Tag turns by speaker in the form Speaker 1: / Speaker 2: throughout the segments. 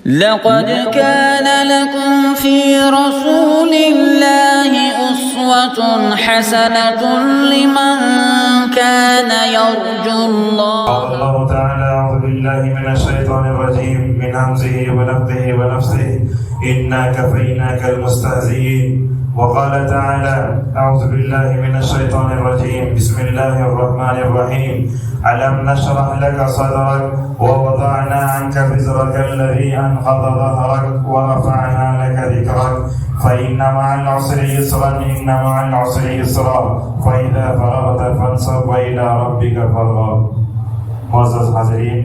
Speaker 1: لقد كان لكم في رسول الله أسوة حسنة لمن كان يرجو الله.
Speaker 2: قال الله تعالى: أعوذ بالله من الشيطان الرجيم من همزه ونفخه ونفثه إنا كفيناك المستهزئين. وقال تعالى: أعوذ بالله من الشيطان الرجيم بسم الله الرحمن الرحيم. ألم نشرح لك صدرك ووضعنا عنك وزرك الذي أنقض ظهرك ورفعنا لك ذكرك فإن مع العسر يسرا إن مع العسر يسرا فإذا فرغت فانصب وإلى ربك فارغب. معزز حاضرین،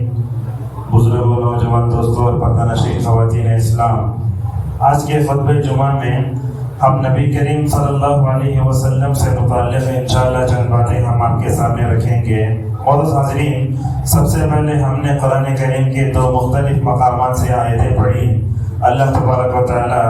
Speaker 2: بزرگوں، نوجوان دوستوں اور پردہ نشین خواتین اسلام، آج کے خطبہ جمعہ میں ہم نبی کریم صلی اللہ علیہ وسلم سے متعلق انشاءاللہ چند باتیں ہم آپ کے سامنے رکھیں گے۔ معزز حاضرین، سب سے پہلے ہم نے قرآن کریم کے دو مختلف مقامات سے آیتیں پڑھی۔ اللہ تبارک و تعالی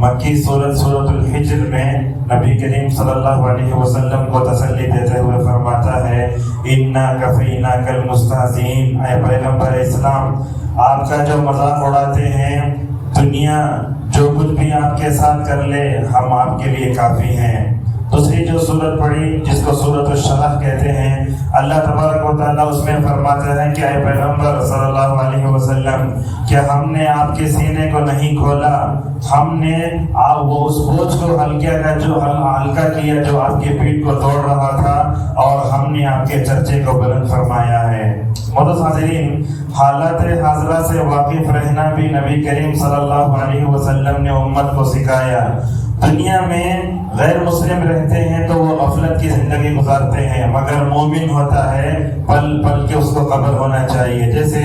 Speaker 2: مکی سورۃ الحجر میں نبی کریم صلی اللہ علیہ وسلم کو تسلی دیتے ہوئے فرماتا ہے: اِنَّا كَفَيْنَاكَ الْمُسْتَهْزِئِينَ۔ اے پیغمبر اسلام، آپ کا جو مذاق اڑاتے ہیں، دنیا جو کچھ بھی آپ کے ساتھ کر لے، ہم آپ کے لیے کافی ہیں۔ دوسری جو سورت پڑھی جس کو سورۃ الشرح کہتے ہیں، اللہ تبارک و تعالیٰ اس میں فرماتا ہے کہ اے پیغمبر صلی اللہ علیہ وسلم، کیا ہم نے آپ کے سینے کو نہیں کھولا؟ ہم نے وہ اس بوجھ کو ہلکا کیا جو آپ کی پیٹھ کو توڑ رہا تھا، اور ہم نے آپ کے چرچے کو بلند فرمایا ہے۔ معزز حاضرین، حالات حاضرہ سے واقف رہنا بھی نبی کریم صلی اللہ علیہ وسلم نے امت کو سکھایا۔ دنیا میں غیر مسلم رہتے ہیں تو وہ غفلت کی زندگی گزارتے ہیں، مگر مومن ہوتا ہے پل پل کے اس کو خبر ہونا چاہیے۔ جیسے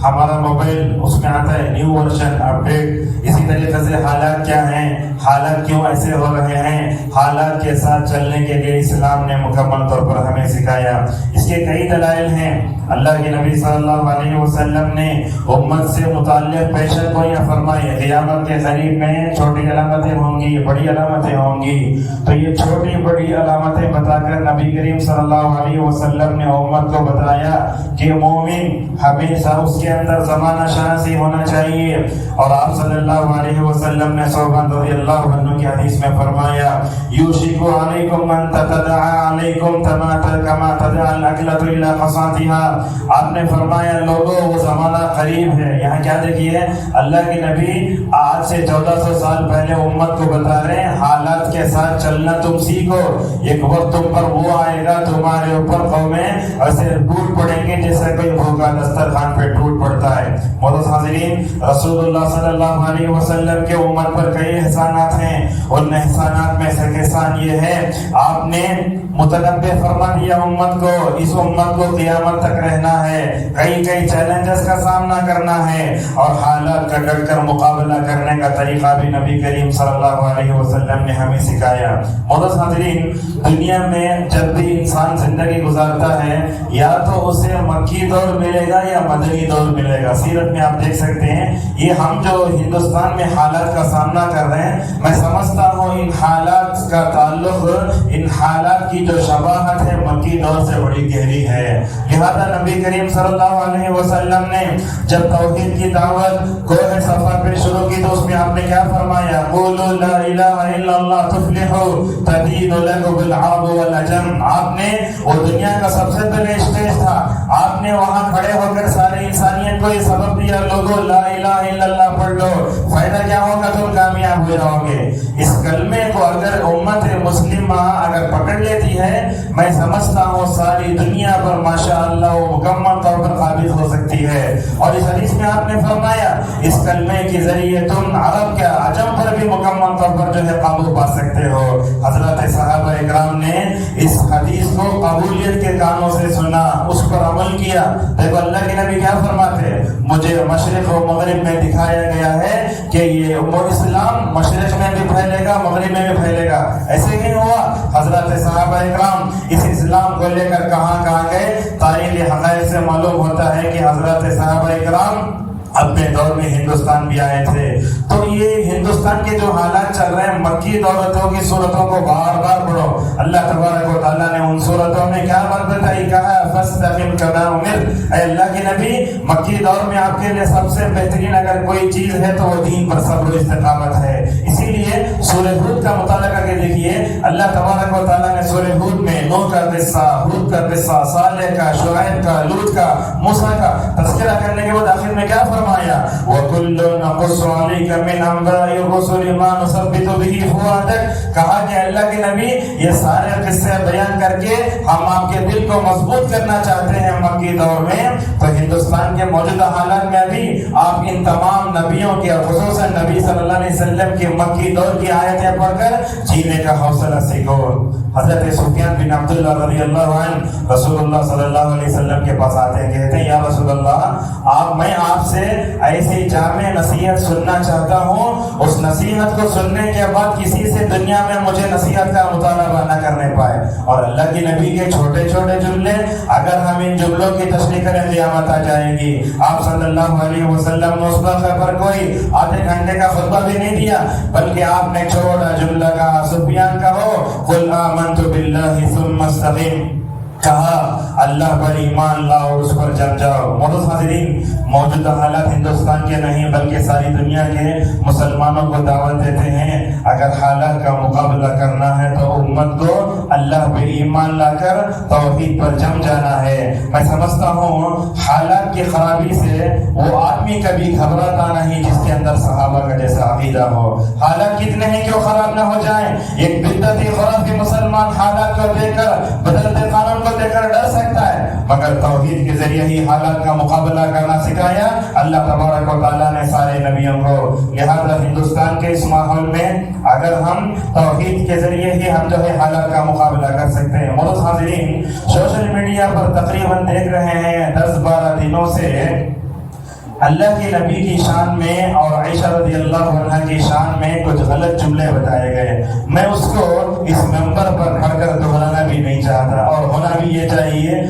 Speaker 2: ہمارا موبائل، اس میں آتا ہے نیو ورژن اپڈیٹ، اسی طریقے سے حالات کیا ہیں، حالات کیوں ایسے ہو رہے ہیں، حالات کے ساتھ چلنے کے لیے اسلام نے مکمل طور پر ہمیں سکھایا۔ اس کے کئی دلائل ہیں۔ اللہ کے نبی صلی اللہ علیہ وسلم نے امت سے متعلق پیشن گوئیاں فرمائی۔ قیامت کے قریب میں چھوٹی علامتیں ہوں گی، بڑی علامتیں ہوں گی، تو یہ چھوٹی بڑی علامتیں بتا کر نبی کریم صلی اللہ علیہ وسلم نے امت کو بتایا کہ مومن ہمیشہ اس کے اندر زمانہ شناسی ہونا چاہیے۔ اور آپ صلی اللہ علیہ وسلم نے صحابہ رضی اللہ عنہ کی حدیث میں فرمایا: یوشک علیکم ان تتداعى علیکم کما تدعى الاکلۃ الی قصاتها۔ آپ نے فرمایا لوگوں، وہ زمانہ قریب ہے۔ یہاں کیا دیکھیے، اللہ کے نبی آج سے 1400 سال پہلے امت کو بتا رہے ہیں حالات کے ساتھ چلنا تم سیکھو۔ ایک وقت تم پر وہ آئے گا، تمہارے اوپر قومیں ایسے ٹوٹ پڑیں گے جیسے کوئی بھوکا دسترخوان پہ ٹوٹ پڑتا ہے۔ معزز حاضرین، رسول اللہ صلی اللہ علیہ وسلم کے امت پر کئی احسانات ہیں۔ ان احسانات میں سے احسان یہ ہے، آپ نے متنبع فرما دیا امت کو، اس امت کو قیامت تک رہنا ہے، کئی چیلنجز کا سامنا کرنا ہے، اور حالات کا ڈٹ کر مقابلہ کرنے کا طریقہ بھی نبی کریم صلی اللہ علیہ وسلم نے ہمیں سکھایا۔ معزز حاضرین، دنیا میں جب بھی انسان زندگی گزارتا ہے، یا تو اسے مکی دور ملے گا یا مدنی دور ملے گا۔ سیرت میں آپ دیکھ سکتے ہیں، یہ ہم جو ہندوستان میں حالات کا سامنا کر رہے ہیں، میں سمجھتا ہوں ان حالات کا تعلق، ان حالات کی جو شباہت ہے مکی دور سے بڑی گہری ہے۔ لہذا نبی کریم صلی اللہ علیہ وسلم نے جب توحید کی دعوت کوہ صفا پہ شروع کی تو اس میں آپ نے کیا فرمایا؟ قولوا لا الہ الا اللہ تفلحوا تدین لکم بالعرب والعجم۔ آپ نے وہ دنیا کا سب سے پہلے اسٹیج تھا، آپ نے وہاں کھڑے ہو کر سارے انسانیت کو یہ سبق دیا، لوگوں لا الہ الا اللہ پڑھ لو، فائدہ کیا ہوگا، تم کامیاب ہو جاؤ گے۔ اس کلمے کو اگر امت مسلمہ اگر پکڑ لیتی ہے، میں سمجھتا ہوں ساری دنیا پر ماشاءاللہ وہ مکمل طور پر قابض ہو سکتی ہے۔ اور اس حدیث میں آپ نے فرمایا اس کلمے کے ذریعے تم عرب کے عجم پر بھی مکمل طور پر جو ہے قابو پا سکتے ہو۔ حضرت صحابہ اکرام نے اس حدیث کو قبولیت کے کانوں سے سنا، اس پر عمل کیا۔ دیکھو اللہ کے نبی کیا فرماتے ہیں، مجھے مشرق و مغرب میں دکھایا گیا ہے کہ یہ اسلام مشرق میں بھی پھیلے گا، مغرب میں بھی پھیلے گا۔ ایسے ہی ہوا، حضرت صحابہ اکرام اس اسلام کو لے کر کہاں گئے۔ تاریخ حقائق سے معلوم ہوتا ہے کہ حضرت صحابہ اکرام اپنے دور میں ہندوستان بھی آئے تھے، تو یہ ہندوستان ہندوستان کے جو حالات چل رہے ہیں، مکی دورتوں کی صورتوں کو بار بار پڑھو. اللہ تبارک و تعالیٰ نے ان صورتوں میں کیا بات بتائی؟ کہا فاستقم کما امرت. اے اللہ کے نبی، مکی دور میں آپ کے لیے سب سے بہترین اگر کوئی چیز ہے تو وہ دین پر صبر و استقامت ہے. اسی لیے سورہ ہود کا مطالعہ کر کے دیکھیے، اللہ تبارک و تعالیٰ نے سورہ ہود میں نوح کا قصہ، ہود کا قصہ، صالح کا، شعیب کا، لوط کا، موسیٰ کا تذکرہ کرنے کے بعد آخر میں کیا فرمایا؟ وَكُلٌّ نَقُصُّ عَلَيْكَ مِنْ أَنْبَاءِ الرُّسُلِ مَا نُثَبِّتُ بِهِ فُؤَادَكَ. کہا کہ اللہ کے نبی یہ سارے قصے بیان کر کے ہم آپ کے دل کو مضبوط کرنا چاہتے ہیں مکی دور میں. تو ہندوستان کے موجودہ حالات میں بھی آپ ان تمام نبیوں کے اور خصوصاً نبی صلی اللہ علیہ وسلم کی مکی دور کی آیتیں پڑھ کر جینے کا حوصلہ سیکھو. حضرت سفیان بن عبداللہ رضی اللہ عنہ رسول اللہ صلی اللہ علیہ وسلم کے پاس آتے ہیں، کہتے ہیں یا رسول اللہ، میں آپ سے ایسی جامع نصیحت سننا چاہتا ہوں، اس نصیحت کو سننے کے بعد کسی سے دنیا میں مجھے نصیحت کا مطالبہ نہ کرنے پائے. اور اللہ کے نبی کے چھوٹے چھوٹے جملے، اگر ہم ان جملوں کی تشریح کریں قیامت آ جائے گی. آپ صلی اللہ علیہ وسلم نے اس وقت پر کوئی آدھے گھنٹے کا خطبہ بھی نہیں دیا، بلکہ آپ نے چھوٹا جملہ کہا، سفیان کہو قل آمنت باللہ ثم استقم. کہا اللہ پر ایمان لاؤ اور اس پر جم جاؤ. معزز حاضرین، موجودہ حالات ہندوستان کے نہیں بلکہ ساری دنیا کے مسلمانوں کو دعوت دیتے ہیں، اگر حالات کا مقابلہ کرنا ہے تو امت کو اللہ پر ایمان لا کر توحید پر جم جانا ہے. میں سمجھتا ہوں حالات کی خرابی سے وہ آدمی کبھی گھبراتا نہیں جس کے اندر صحابہ کا جیسا عقیدہ ہو. حالات کتنے ہی کیوں خراب نہ ہو جائیں، ایک بدعتی خرافی مسلمان حالات کو دیکھ کر، بدلتے قانون کو دیکھ کر ڈر سکتا ہے، مگر توحید کے ذریعے ہی حالات کا مقابلہ کرنا سکھایا اللہ تبارک و تعالیٰ نے سارے نبیوں کو. لہذا ہندوستان کے اس ماحول میں اگر ہم توحید کے ذریعے ہی ہم جو ہے حالات کا مقابلہ کر سکتے ہیں. معزز حاضرین، سوشل میڈیا پر تقریباً دیکھ رہے ہیں 10-12 دنوں سے اللہ کے نبی کی شان میں اور عائشہ رضی اللہ عنہ کی شان میں کچھ غلط جملے بتائے گئے. میں اس کو اس ممبر پر پڑھ کر دہرانا بھی نہیں چاہتا، اور ہونا بھی یہ چاہیے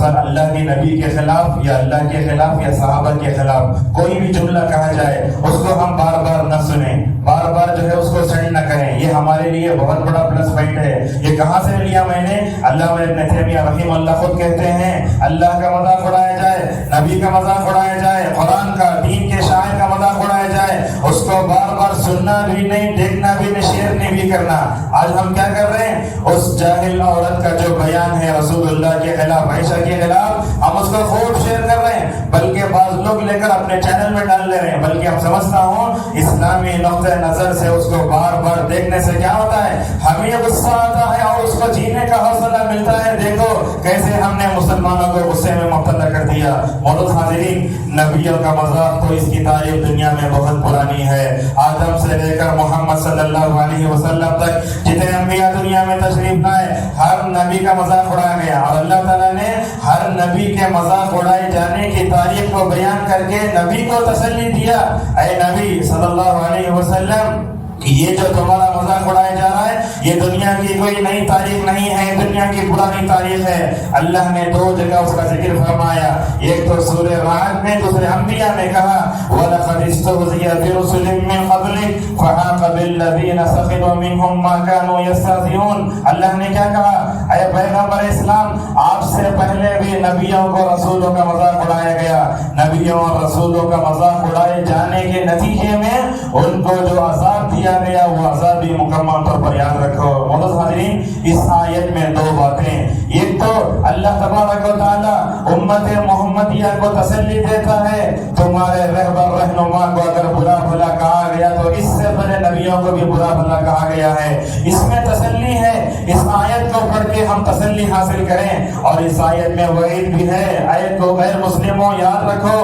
Speaker 2: اللہ کے نبی کے خلاف یا اللہ کے خلاف یا صحابہ کے خلاف کوئی بھی جملہ کہا جائے اس کو ہم بار بار نہ سنیں، بار بار جو ہے اس کو سینڈ نہ کریں. یہ ہمارے لیے بہت بڑا پلس پوائنٹ ہے. یہ کہاں سے لیا میں نے؟ علامہ ابن تیمیہ رحمہ اللہ خود کہتے ہیں اللہ کا مذاق اڑایا جائے، نبی کا مذاق اڑایا جائے، قرآن کا، دین کے شاعر کا مذاق اڑایا جائے، اس کو بار بار سننا بھی نہیں، دیکھنا بھی نہیں، شیئر نہیں بھی کرنا. آج ہم کیا کر رہے ہیں؟ اس جاہل عورت کا جو بیان ہے رسول اللہ کے خلاف، عائشہ کے خلاف، ہم اس کو خوب شیئر کر رہے ہیں، بلکہ بعض لوگ لے کر اپنے چینل میں ڈال لے رہے ہیں. بلکہ ہم سمجھتا ہوں اسلامی نقطۂ نظر سے اس کو بار بار دیکھنے سے کیا ہوتا ہے؟ ہمیں غصہ آتا ہے اور اس کو جینے کا حوصلہ ملتا ہے. دیکھو کیسے ہم نے مسلمانوں کو غصے میں مبتلا کر دیا. معزز حاضرین، نبیوں کا مذاق تو اس کی تاریخ دنیا میں بہت پرانی ہے. آدم سے لے کر محمد صلی اللہ علیہ وسلم تک جتنے انبیاء دنیا میں تشریف لائے، ہر نبی کا مذاق اڑایا گیا، اور اللہ تعالیٰ نے ہر نبی کے مذاق اڑائے جانے کی تاریخ کو بیان کر کے نبی کو تسلی دیا، اے نبی صلی اللہ علیہ وسلم، یہ جو تمہارا مذاق اڑایا جا رہا ہے یہ دنیا کی کوئی نئی تاریخ نہیں ہے، دنیا کی پرانی تاریخ ہے. اللہ نے 2 جگہ اس کا ذکر فرمایا، ایک تو سورہ رعد میں، دوسرے انبیاء میں کہا وَلَقَدِ اسْتُهْزِئَ بِرُسُلٍ مِّن قَبْلِكَ فَحَاقَ بِالَّذِينَ سَخِرُوا مِنْهُم مَّا كَانُوا يَسْتَهْزِئُونَ. اللہ نے کیا کہا؟ اے پیغمبر اسلام، آپ سے پہلے بھی نبیوں کو رسولوں کا مذاق اڑایا گیا. نبیوں اور رسولوں کا مذاق اڑائے جانے کے نتیجے میں ان کو جو عذاب دیا گیا وہ عذاب بھی مکمل طور پر یاد رکھو. معزز حاضرین، اس آیت میں 2 باتیں، ایک تو اللہ تبارک و تعالی امت محمدیہ کو تسلی دیتا ہے، تمہارے رہبر رہنما کو اگر برا بھلا کہا گیا تو اس سے پہلے نبیوں کو بھی برا بھلا کہا گیا ہے، اس میں تسلی ہے. اس آیت کو پڑھ کے ہم تسلی حاصل کریں. اور اس آیت میں وعید بھی ہے، آیت کو غیر مسلموں یاد رکھو،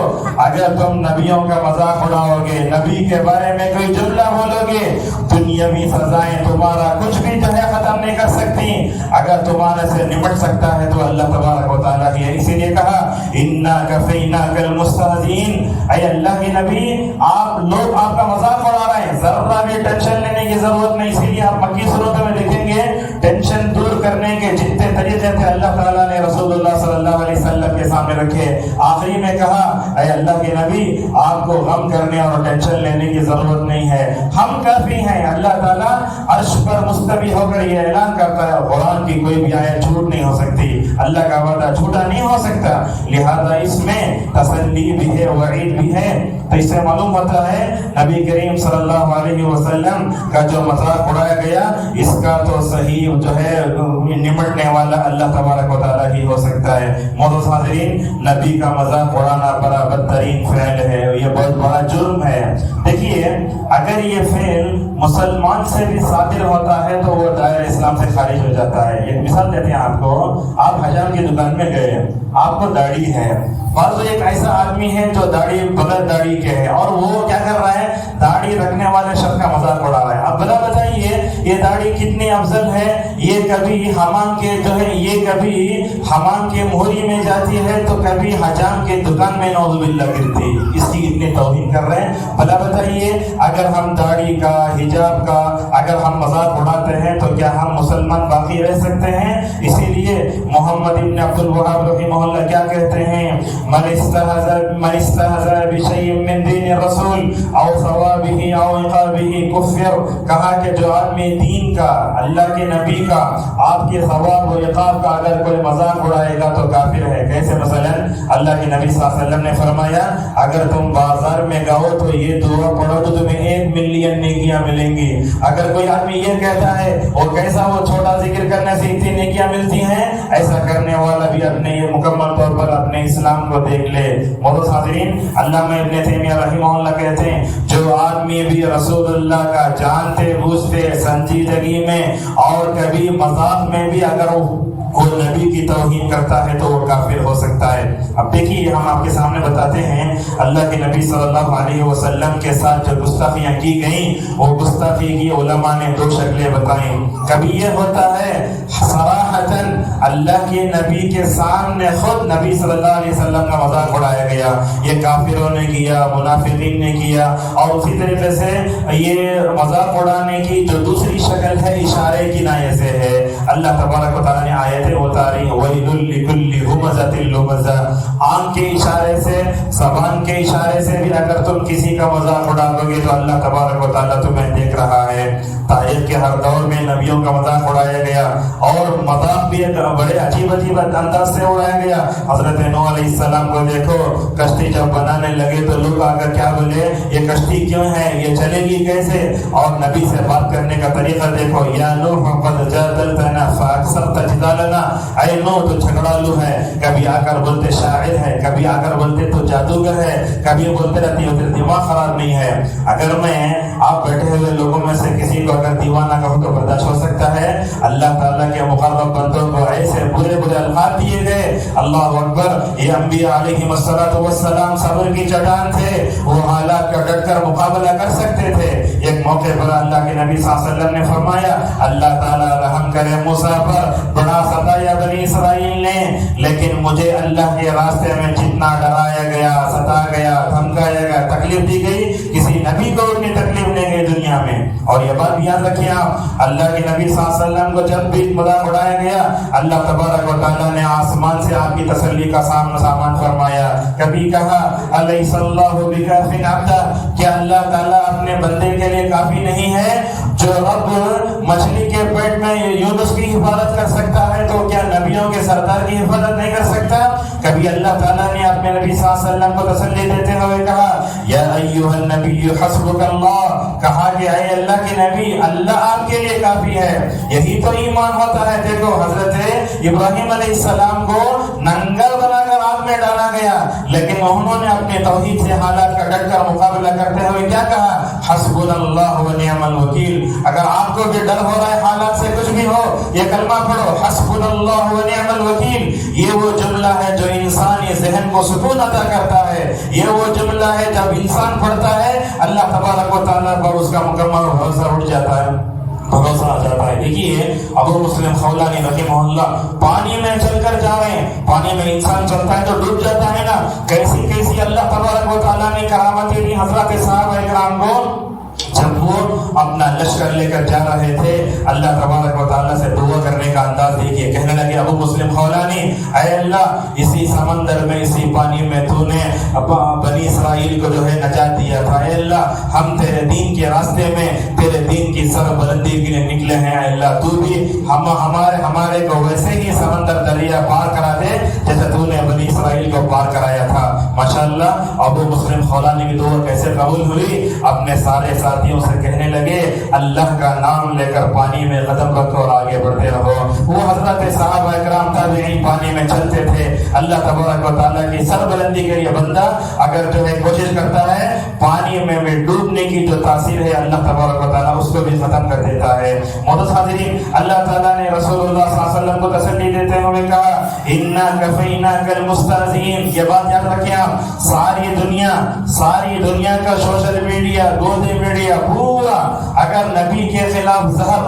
Speaker 2: اگر تم نبیوں کا مذاق اڑاؤ گے، نبی کے بارے میں کوئی جملہ بولو گے، دنیاوی سزائیں تمہارا کچھ بھی جو ہے ختم نہیں کر سکتی. اگر تمہارے سے نمٹ سکتا ہے تو اللہ تبارک و تعالیٰ کی ہے. اسی لیے کہا اِنَّا كَفَيْنَاكَ الْمُسْتَهْزِئِينَ. اے اللہ کے نبی، آپ لوگ آپ کا مذاق اڑا رہے ہیں، ذرا بھی ٹینشن لینے کی ضرورت نہیں. اسی لیے آپ مکی صورتوں میں دیکھیں گے ٹینشن دور کرنے کے جتنے طریقے تھے اللہ تعالیٰ نے رسول اللہ صلی اللہ علیہ وسلم کے سامنے رکھے. آخری میں کہا اے اللہ کے نبی آپ کو غم کرنے اور ٹینشن لینے کی ضرورت نہیں ہے، ہم کافی ہیں۔ اللہ تعالیٰ عرش پر مستوی ہو کر یہ اعلان کرتا ہے قرآن کی کوئی بھی آیت جھوٹ نہیں ہو سکتی، اللہ کا وعدہ جھوٹا نہیں ہو سکتا، لہذا اس میں تسلی بھی ہے، وعید بھی ہے۔ تو اس سے معلوم ہوتا ہے نبی کریم صلی اللہ علیہ وسلم کا جو مذاق اڑایا گیا اس کا تو صحیح جو ہے نمٹنے والا اللہ تبارک و تعالیٰ ہی ہو سکتا ہے۔ معزز حاضرین، نبی کا مذاق اڑانا بڑا بدترین فعل ہے، یہ بہت بڑا جرم ہے۔ دیکھیے اگر یہ فعل مسلمان سے بھی صادر ہوتا ہے تو وہ دائرہ اسلام سے خارج ہو جاتا ہے۔ ایک مثال دیتے ہیں آپ کو، آپ حجام کی دکان میں گئے، آپ کو داڑھی ہے، بعض ایک ایسا آدمی ہے جو داڑھی بغیر داڑھی کے ہے اور وہ کیا کر رہا ہے، داڑھی رکھنے والے شخص کا مذاق اڑا رہا ہے۔ اب بلا بتائیے یہ داڑھی کتنی افضل ہے، یہ کبھی حمام کے جو ہے یہ کبھی حمام کے مہری میں جاتی ہے تو کبھی حجام کے دکان میں نعوذ باللہ گرتی، اس کی اتنی توہین کر رہے ہیں۔ بلا بتائیے اگر ہم داڑھی کا، حجاب کا اگر ہم مذاق اڑاتے ہیں تو کیا ہم مسلمان باقی رہ سکتے ہیں؟ اسی لیے محمد ابن عبد الوہاب رحمہ اللہ کیا کہتے ہیں، من استہزأ بشیء من دین الرسول او ثوابہ او عقابہ کفر، کہا کہ جو آدمی دین کا، اللہ کے نبی کا، آپ کے ثواب و عقاب کا اگر کوئی مذاق اڑائے گا تو کافر ہے۔ کیسے؟ مثلا اللہ کے نبی صلی اللہ علیہ وسلم نے فرمایا اگر تم بازار میں گاؤ تو یہ دعا پڑھو تو تمہیں 1 ملین نیکیاں ملیں گی۔ اگر کوئی آدمی یہ کہتا ہے اور کیسا وہ چھوٹا ذکر کرنے سے اتنی نیکیاں ملتی ہیں، ایسا کرنے والا بھی اپنے یہ مکمل طور پر اپنے اسلام کو دیکھ لے۔ معزز حاضرین، علامہ ابن تیمیہ رحمہ اللہ کہتے ہیں جو آدمی بھی رسول اللہ کا جانتے بوجھتے سنجیدگی میں اور کبھی مذاق میں بھی اگر کوئی نبی کی توہین کرتا ہے تو وہ کافر ہو سکتا ہے۔ اب دیکھیے ہم آپ کے سامنے بتاتے ہیں اللہ کے نبی صلی اللہ علیہ وسلم کے ساتھ جو گستاخیاں کی گئیں وہ گستاخی کی علماء نے 2 شکلیں بتائیں۔ کبھی یہ ہوتا ہے صراحتاً اللہ کے نبی کے سامنے خود نبی صلی اللہ علیہ وسلم کا مذاق اڑایا گیا، یہ کافروں نے کیا، منافقین نے کیا، اور اسی طریقے سے یہ مذاق اڑانے کی جو دوسری شکل ہے اشارے کنایے سے ہے۔ اللہ تبارک و تعالیٰ نے آیتیں اتاری وَيْلٌ لِكُلِّ هُمَزَةٍ لُمَزَةٍ، آنکھ کے اشارے سے، زبان کے اشارے سے بھی اگر تم کسی کا مذاق اڑا دو گے تو اللہ تبارک و تعالیٰ تمہیں دیکھ رہا ہے۔ تاریخ کے ہر دور میں نبیوں کا مذاق اڑایا گیا اور مذاق بھی بڑے عجیب انداز سے اڑایا گیا۔ حضرت نوح علیہ السلام کو دیکھو، کشتی جب بنانے لگے تو لوگ آ کر کیا بولے، یہ کشتی کیوں ہے، یہ چلے گی کیسے؟ اور نبی سے بات کرنے کا طریقہ دیکھو، یا نوح قد جادلتنا فاکثرت جدالنا، اے نوح تو جھگڑالو ہے، کبھی آ کر بولتے شاعر ہے، کبھی آ کر بولتے تو جادوگر ہے، کبھی بولتے رہتی ہو تیرا دماغ خراب نہیں ہے۔ اگر میں آپ بیٹھے ہوئے لوگوں میں سے کسی کو اگر دیوانہ کہوں تو برداشت ہو سکتا ہے؟ اللہ تعالیٰ کے مقرب بندوں کو ایسے برے برے الفاظ دیے گئے، اللہ اکبر۔ یہ انبیاء علیہم السلام صبر کی چٹان تھے، وہ حالات کا ڈٹ کر مقابلہ کر سکتے تھے۔ ایک موقع پر اللہ کے نبی صلی اللہ علیہ وسلم نے فرمایا اللہ تعالیٰ رحم کرے موسیٰ پر، بڑا ستایا بنی اسرائیل نے، لیکن مجھے اللہ کے راستے میں جتنا ڈرایا گیا، ستا گیا، دھمکایا گیا، تکلیف دی گئی، کسی نبی کو اتنی تکلیف نہیں گئی دنیا میں۔ اور یہ بات یاد رکھیں آپ، اللہ کے نبی صلی اللہ علیہ وسلم کو جب بھی مذاق اڑایا گیا اللہ تبارک و تعالیٰ نے آسمان سے آپ کی تسلی کا سامان فرمایا۔ کبھی کہا الیس اللہ بکاف عبدہ، کیا اللہ تعالیٰ اپنے بندے کے لیے کافی نہیں ہے؟ جو رب مچھلی کے پیٹ میں یونس کی حفاظت کر سکتا ہے تو کیا نبیوں کے سردار کی حفاظت نہیں کر سکتا؟ کبھی اللہ تعالیٰ نے اپنے نبی صلی اللہ علیہ وسلم کو تسلی دیتے ہوئے کہا یا ایھا النبی حسبک اللہ، کہا کہ اے اللہ کے نبی اللہ آپ کے لیے کافی ہے۔ یہی تو ایمان ہوتا ہے۔ دیکھو حضرت ابراہیم علیہ السلام کو ننگل بنا کر آگ میں ڈالا گیا، لیکن انہوں نے اپنے توحید سے حالات کا ڈٹ کر مقابلہ کرتے ہوئے کیا کہا، حسبنا اللہ و نعم الوکیل۔ اگر آپ کو بھی ڈر ہو رہا ہے حالات سے کچھ بھی ہو، یہ کلمہ پڑھو حسبنا اللہ و نعم الوکیل۔ یہ وہ جملہ ہے جو انسانی ذہن کو سکون عطا کرتا ہے، یہ وہ جملہ ہے جب انسان پڑھتا ہے اللہ تبارک و تعالیٰ پر اس کا مکمل بھروسہ اٹھ جاتا ہے، بھروسہ آ جاتا ہے۔ دیکھیے ابو مسلم خولانی رحمہ اللہ پانی میں چل کر جا رہے ہیں، پانی میں انسان چلتا ہے تو ڈوب جاتا ہے نا، کیسی کیسی اللہ تبارک و تعالیٰ نے کرامتیں دی حضرات صحابہ کرام کو۔ جب وہ اپنا لشکر لے کر جا رہے تھے، اللہ تبارک و تعالیٰ سے دعا کرنے کا انداز دیکھیے، کہنے لگے ابو مسلم خولانی، اے اللہ اسی سمندر میں، اسی پانی میں تو نے بنی اسرائیل کو جو ہے نجات دیا تھا، اے اللہ ہم تیرے دین کے راستے میں تیرے دین کی سر بلندی کے لیے نکلے ہیں، اے اللہ تو بھی ہمارے کو ویسے ہی سمندر دریا پار کرا دے جیسے تو نے بنی اسرائیل کو پار کرایا تھا۔ ماشاءاللہ ابو مسلم خولانی کی دعا کیسے قبول ہوئی؟ اپنے سارے ساتھیوں سے کہنے لگے اللہ کا نام لے کر پانی میں قدم رکھو اور آگے بڑھتے رہو۔ وہ حضرت صحابہ کرام تابعین پانی میں چلتے تھے۔ اللہ تبارک و تعالیٰ کی سر بلندی کے لیے بندہ اگر جو ہے کوشش کرتا ہے پانی میں ڈوبنے کی جو تاثیر ہے اللہ تبارک و تعالیٰ اس کو بھی ختم کر دیتا ہے۔ معزز حاضرین، اللہ تعالیٰ نے رسول اللہ صلی اللہ علیہ وسلم کو تسلی دیتے ہوئے کہا اِنَّا كَفَيْنَاكَ الْمُسْتَهْزِئِينَ۔ یہ بات یاد رکھیں آپ، ساری دنیا کا سوشل میڈیا، گودی میڈیا پورا اگر نبی کے خلاف زہر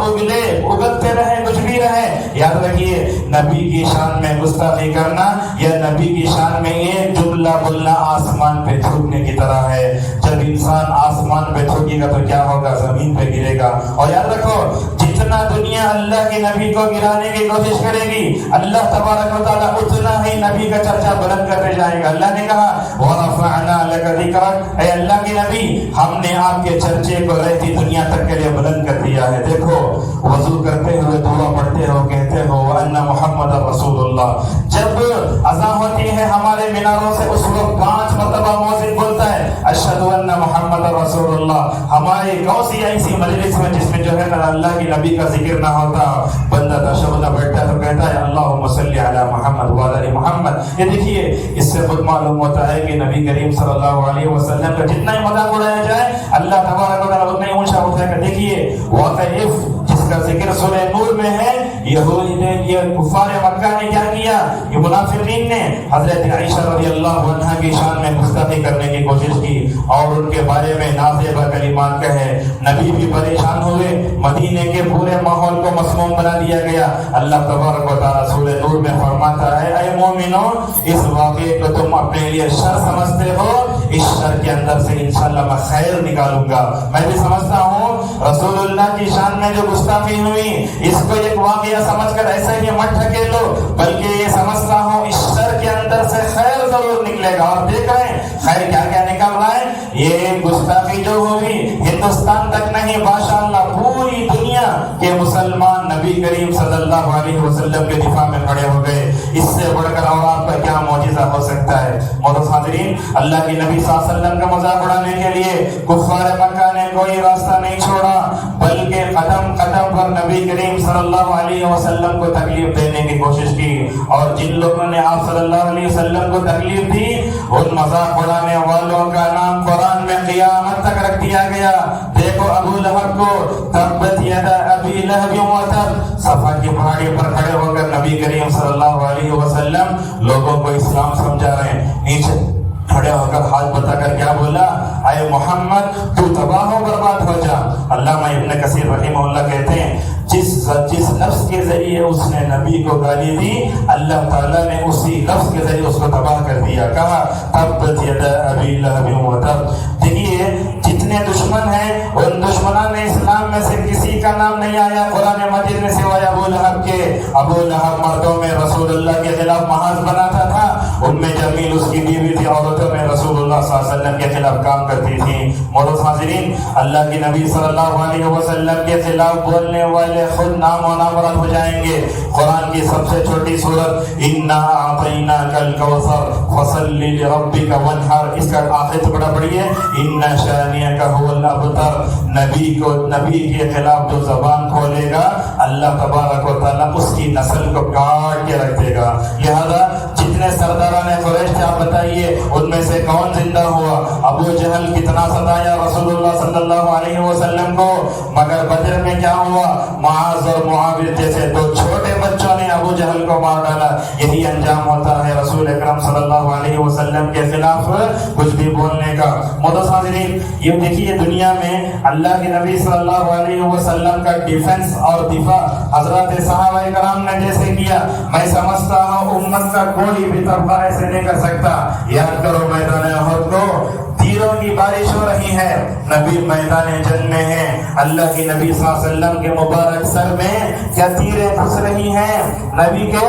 Speaker 2: اگلتے رہے، کچھ بھی رہے، یاد رکھیے نبی کی شان میں گستاخی کرنا یا نبی کی شان میں ایک جملہ بولنا آسمان پہ تھوکنے کی طرح ہے۔ جب انسان آسمان پہ تھوکے گا تو کیا ہوگا؟ زمین پہ گرے گا۔ اور یاد رکھو جتنا دنیا اللہ کے نبی کو گرانے کی کوشش کرے گی، اللہ تبارک و تعالیٰ اتنا ہی نبی کا چرچا بلند کرتے جائے گا۔ اللہ نے کہا وَرَفَعْنَا لَكَ ذِكْرَكَ، اے اللہ کے نبی ہم نے آپ کے چرچے کو رہتی دنیا تک کے لیے بلند کر دیا ہے۔ دیکھو وضو کرتے ہوئے دعا پڑھتے ہو، کہتے ہو ان محمد رسول اللہ۔ جب اذان ہوتی ہے ہمارے میناروں سے اس وقت 5 مرتبہ مؤذن بولتا ہے اشہد ان محمد رسول اللہ۔ ہماری کون سی ایسی مجلس میں جس میں جو ہے نا اللہ کی نبی کا ذکر نہ ہوتا، بندہ تشہد بیٹھتا تو کہتا ہے اللہم صلی علی محمد وعلی محمد۔ یہ دیکھیے اس سے خود معلوم ہوتا ہے کہ نبی کریم صلی اللہ علیہ وسلم کا جتنا ہی مذاق اڑایا جائے اللہ تبارک و تعالیٰ اتنا ہی اونچا اٹھائے گا۔ دیکھیے واقعف جس کا ذکر سورہ نور میں ہے، یہ کفار مکہ نے کیا کیا؟ یہ منافقین نے حضرت عائشہ رضی اللہ عنہا کی شان میں گستاخی کرنے کی کوشش کی اور ان کے بارے میں نازیبہ کلمات کہے۔ نبی بھی پریشان ہوئے، مدینے کے پورے ماحول کو مسموم بنا دیا گیا۔ اللہ تبارک و تعالیٰ سورہ نور میں فرماتا ہے اے مومنو اس واقعے کو تم اپنے لیے شر سمجھتے ہو، اس شر کے اندر سے انشاءاللہ میں خیر نکالوں گا۔ میں بھی سمجھتا ہوں رسول اللہ کی شان میں جو گستاخی ہوئی اس کو ایک واقعہ سمجھ کر ایسے ہی مت ڈھکیلو، بلکہ یہ سمجھتا ہوں اس شر کے اندر سے خیر ضرور نکلے گا۔ اور دیکھ رہے ہیں خیر کیا کیا نکل رہا ہے۔ یہ گستاخی جو ہوئی ہندوستان تک نہیں، ماشاءاللہ پوری دنیا کے مسلمان نبی کریم صلی اللہ علیہ وسلم کے دفاع میں کھڑے ہو گئے۔ اس سے بڑھ کر اور آپ کا کیا معجزہ ہو سکتا ہے؟ معزز حاضرین، اللہ کی نبی صلی اللہ علیہ وسلم کا مذاق اڑانے کے لیے کفار مکہ نے کوئی راستہ نہیں چھوڑا، بلکہ قدم قدم پر نبی کریم صلی اللہ علیہ وسلم کو تکلیف دینے کی کوشش کی۔ اور جن لوگوں نے آپ صلی اللہ علیہ وسلم کو تکلیف دی ان مذاق اڑانے والوں کا نام قرآن میں قیامت تک رکھ دیا گیا۔ دیکھو ابو لہب کو، تبت یدا ابی لہب وتب، صفا کی پہاڑی پر کھڑے ہو کر نبی کریم صلی اللہ علیہ وسلم لوگوں کو اسلام سمجھا رہے ہیں۔ نیچے کھڑے ہو کر ہاتھ بتا کر کیا بولا؟ اے محمد تو تباہ و برباد ہو جا۔ علامہ ابن کثیر رحمہ اللہ کہتے ہیں جس لفظ کے ذریعے اس نے نبی کو گالی دی اللہ تعالیٰ نے اسی لفظ کے ذریعے اس کو تباہ کر دیا۔ کہا تبت یدا ابی لہب وتب۔ دیکھیے جتنے دشمن ہیں ان دشمنان اسلام میں سے کسی کا نام نہیں آیا قرآن مجید میں سوائے ابو لہب کے۔ ابو لہب مردوں میں رسول اللہ کے خلاف محاذ بناتا تھا، ان میں جمیل اس کی بیوی تھی، عورتوں میں رسول اللہ صلی اللہ علیہ وسلم کے خلاف کام کرتی تھی۔ معزز حاضرین، اللہ کے نبی صلی اللہ علیہ وسلم کے خلاف بولنے والے خود نام و نامرد ہو جائیں گے۔ قرآن کی سب سے چھوٹی سورت انا اعطیناک الکوثر فصل لربک وانحر، اس کا آخر ٹکڑا پڑھیے ان شانئک هو الابتر۔ نبی کے خلاف جو زبان کھولے گا اللہ تبارک و تعالیٰ اس کی نسل کو کاٹ کے رکھ دے گا۔ لہذا جتنے سرداران قریش تھے آپ بتائیے ان میں سے کون زندہ ہوا؟ ابو جہل کتنا ستایا رسول اللہ صلی اللہ علیہ وسلم کو، مگر بدر میں کیا ہوا؟ معاذ اور معاویہ جیسے دو چھوٹے بچوں نے ابو جہل کو مار ڈالا۔ یہی انجام ہوتا ہے رسول اکرم صلی اللہ علیہ وسلم کے خلاف کچھ بھی بولنے کا۔ معزز حاضرین، یہ دیکھیے دنیا میں اللہ کے نبی صلی اللہ علیہ وسلم کا ڈیفنس اور دفاع حضرات صحابہ کرام نے جیسے کیا، میں سمجھتا ہوں امت کا کوئی بھی طبقہ ایسے نہیں کر سکتا۔ یاد کرو میدان احد کو تیروں کی بارش ہو رہی ہے، نبی میدان جنگ میں ہیں، اللہ کی نبی صلی اللہ علیہ وسلم کے مبارک سر میں کیا تیریں گھس رہی ہیں، نبی کے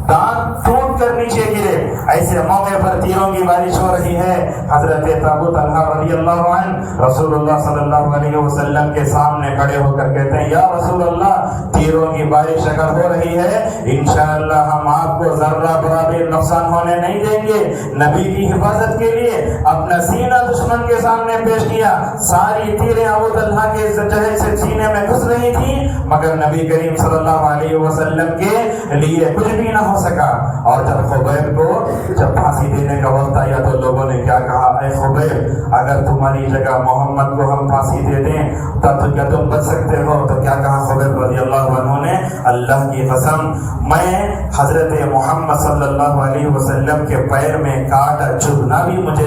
Speaker 2: دانت ٹوٹ کر نیچے گرے، ایسے موقع پر تیروں کی بارش ہو رہی ہے۔ حضرت ابو طلحہ رضی اللہ عنہ رسول اللہ صلی اللہ علیہ وسلم کے سامنے کھڑے ہو کر کہتے ہیں یا رسول اللہ تیروں کی بارش اگر ہو رہی ہے انشاءاللہ ہم آپ کو ذرہ برابر نقصان ہونے نہیں دیں گے۔ نبی کی حفاظت کے لیے اپنا سینہ دشمن کے سامنے پیش کیا، ساری تیریں ابو طلحہ کے جہل سے سینے میں گھس رہی تھی، مگر نبی کریم صلی اللہ علیہ وسلم کے لیے کچھ بھی نہ ہو سکا۔ اور جب خبیب کو جب پھانسی دینے کا وقت آیا تو لوگوں نے کیا کہا، اے خبیب اگر تمہاری جگہ محمد کو ہم پھانسی دے دیں تب تو کیا تم بچ سکتے ہو؟ تو کیا کہا خبیب رضی اللہ عنہ نے، اللہ کی قسم میں حضرت محمد صلی اللہ علیہ وسلم کے پیر میں کانٹا چبھنا بھی مجھے